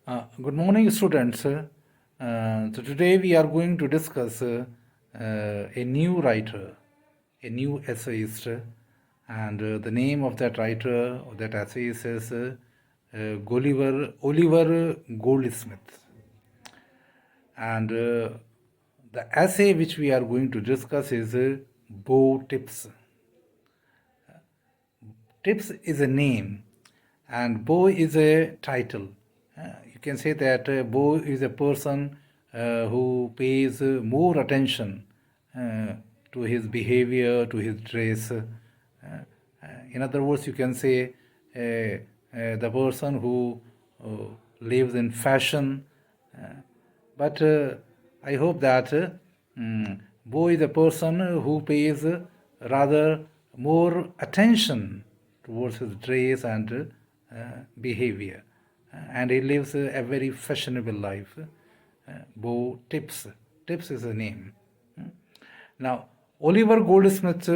Good morning, students. So today we are going to discuss a new writer, a new essayist, and the name of that writer or that essayist is Oliver Goldsmith. And the essay which we are going to discuss is Beau Tibbs. Tibbs is a name and Beau is a title. You can say that Beau is a person who pays more attention to his behavior, to his dress. In other words, you can say the person who lives in fashion. But I hope that Beau is a person who pays rather more attention towards his dress and behavior. And he lives a very fashionable life. Beau Tibbs. Tibbs is a name. Now, Oliver Goldsmith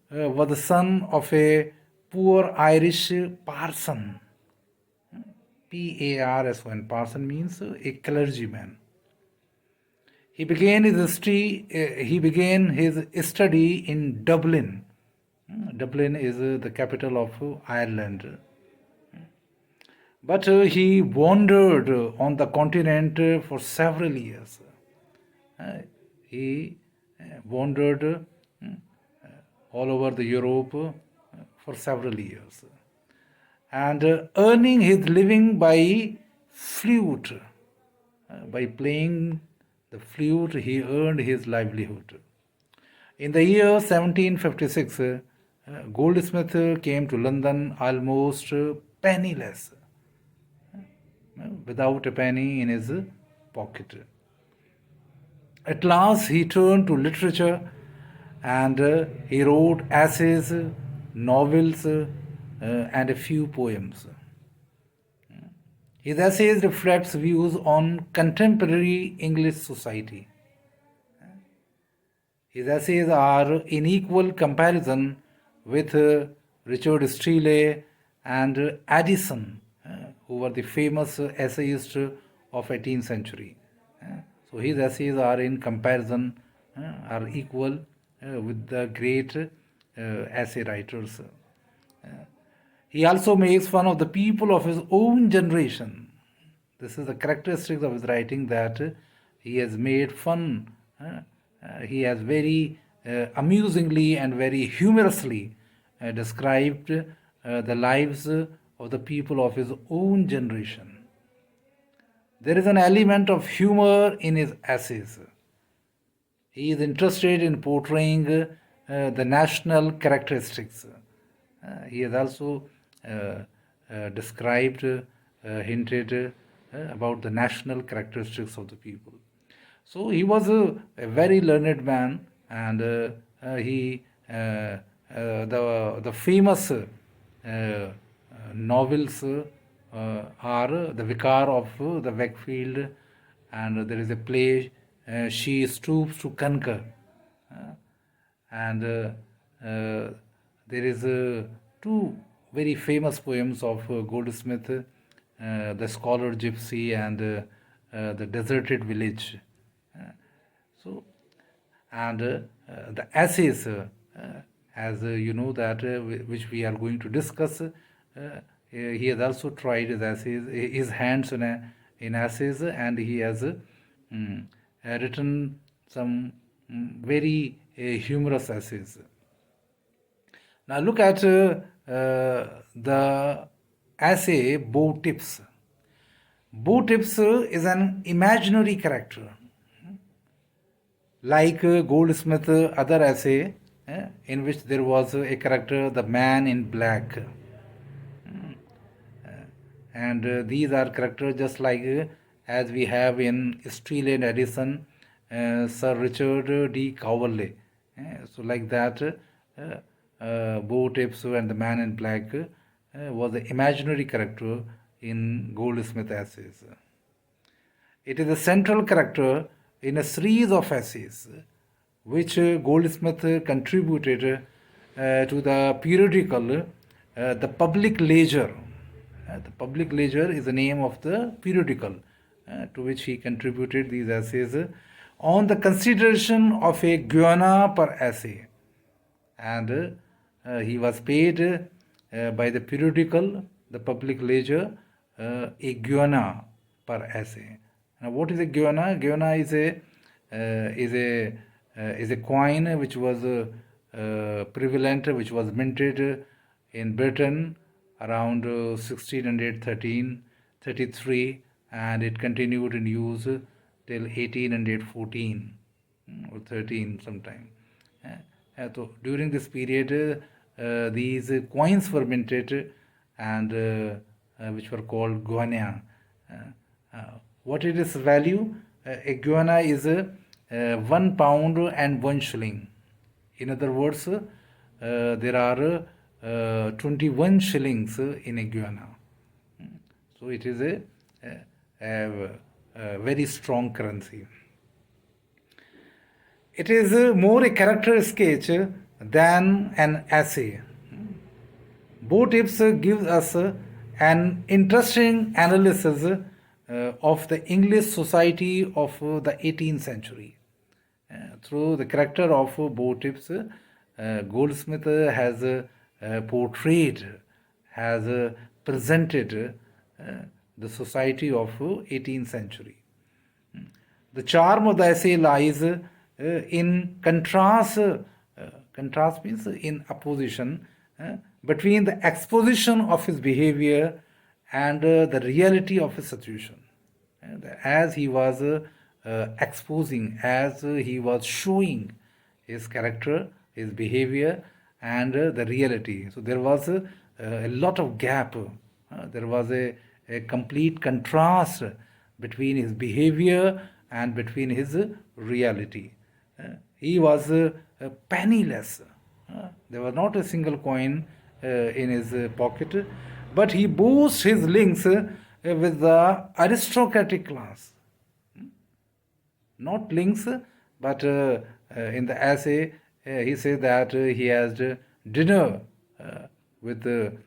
was the son of a poor Irish parson. P-A-R-S-O-N. Parson means a clergyman. He began his study in Dublin. Dublin is the capital of Ireland. But he wandered on the continent for several years. He wandered all over the Europe for several years. And earning his living by flute, by playing the flute, he earned his livelihood. In the year 1756, Goldsmith came to London almost penniless, without a penny in his pocket. At last, he turned to literature and he wrote essays, novels, and a few poems. His essays reflects views on contemporary English society. His essays are in equal comparison with Richard Steele and Addison, who were the famous essayists of 18th century. So his essays are in comparison, are equal with the great essay writers. He also makes fun of the people of his own generation. This is the characteristics of his writing, that he has made fun. He has very amusingly and very humorously described the lives of the people of his own generation. There is an element of humor in his essays. He is interested in portraying the national characteristics. He has also described, hinted about the national characteristics of the people. So he was a very learned man, and the famous novels are The Vicar of the Wakefield, and there is a play, She Stoops to Conquer, and there is two very famous poems of Goldsmith, The Scholar Gypsy and The Deserted Village. So, and the essays, as you know, that which we are going to discuss, he has also tried his essays, his hands in essays, and he has written some very humorous essays. Now look at the essay Beau Tibbs. Beau Tibbs is an imaginary character. Like Goldsmith's other essay, in which there was a character, the man in black. And these are characters just like as we have in Steele and Addison, Sir Richard D. Cowley. So like that, Beau Tibbs and the man in black was an imaginary character in Goldsmith essays. It is a central character in a series of essays which Goldsmith contributed to the periodical The Public Ledger, The public ledger is the name of the periodical to which he contributed these essays on the consideration of a guiana per essay. And he was paid by the periodical, the public ledger, a guiana per essay. Now, what is a guiana? Guiana is a coin which was prevalent, which was minted in Britain around 1633, and it continued in use till 1814 or 13 sometime. So during this period, these coins were minted, and which were called guiana. What is its value? A guiana is £1 and 1 shilling. In other words, there are 21 shillings in a guiana. So it is a very strong currency. It is more a character sketch than an essay. Beau Tibbs gives us an interesting analysis of the English society of the 18th century. Through the character of Beau Tibbs, Goldsmith has portrayed, has presented the society of 18th century. The charm of the essay lies in contrast, contrast means in opposition between the exposition of his behavior and the reality of his situation. As he was exposing, as he was showing his character, his behavior, and the reality. So there was a lot of gap. There was a complete contrast between his behavior and between his reality. He was penniless. There was not a single coin in his pocket, but he boasts his links with the aristocratic class. Not links, but in the essay, he says that he has dinner with the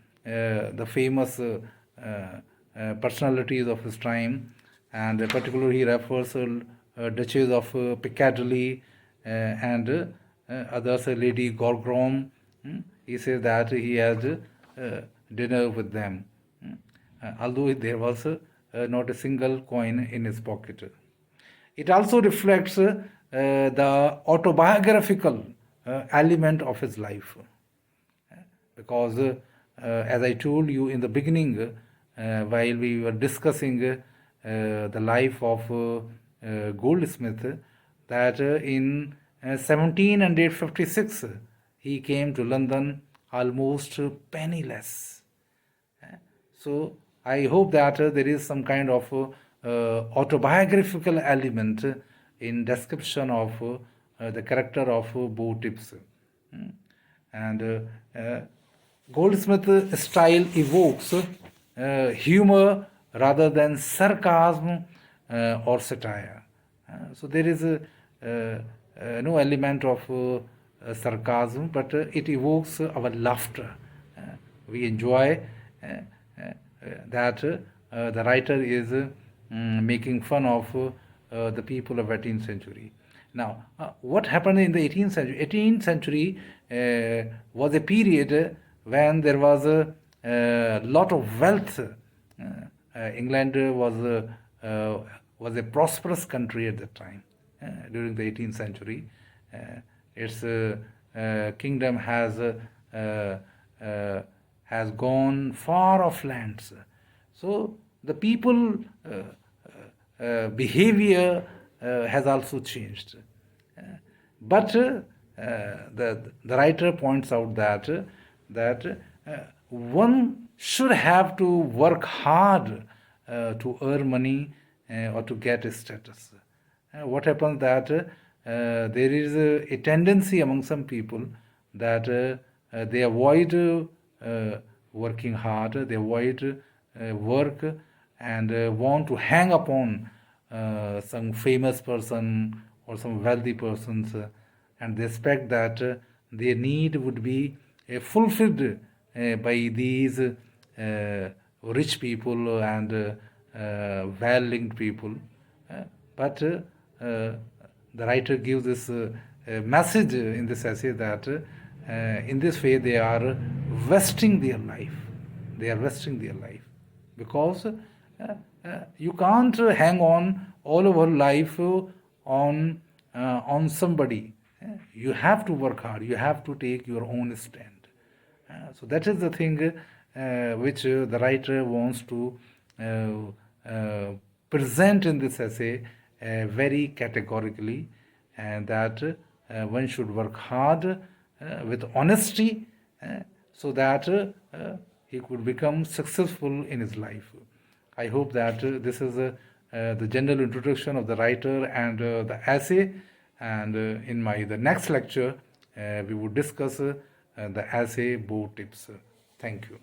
famous personalities of his time, and particularly he refers Duchess of Piccadilly and others, Lady Gorgrom. He says that he has dinner with them, although there was not a single coin in his pocket. It also reflects the autobiographical element of his life, because as I told you in the beginning, while we were discussing the life of Goldsmith, that in 1756 he came to London almost penniless. So I hope that there is some kind of autobiographical element in description of the character of Beau Tibbs. And Goldsmith's style evokes humor rather than sarcasm or satire. So there is no element of sarcasm, but it evokes our laughter. We enjoy that the writer is making fun of the people of 18th century. Now, what happened in the 18th century? 18th century was a period when there was a lot of wealth. England was a prosperous country at that time. During the 18th century, its kingdom has gone far off lands. So the people behavior has also changed. But the writer points out that one should have to work hard to earn money or to get a status. What happens that there is a tendency among some people that they avoid working hard, they avoid work, and want to hang upon some famous person or some wealthy persons, and they expect that their need would be fulfilled by these rich people and well-linked people. Uh, but the writer gives this message in this essay that in this way they are wasting their life. They are wasting their life because you can't hang on all over life on somebody. You have to work hard. You have to take your own stand. So that is the thing which the writer wants to present in this essay very categorically, and that one should work hard with honesty so that he could become successful in his life. I hope that this is the general introduction of the writer and the essay. And in the next lecture, we would discuss the essay Beau Tibbs. Thank you.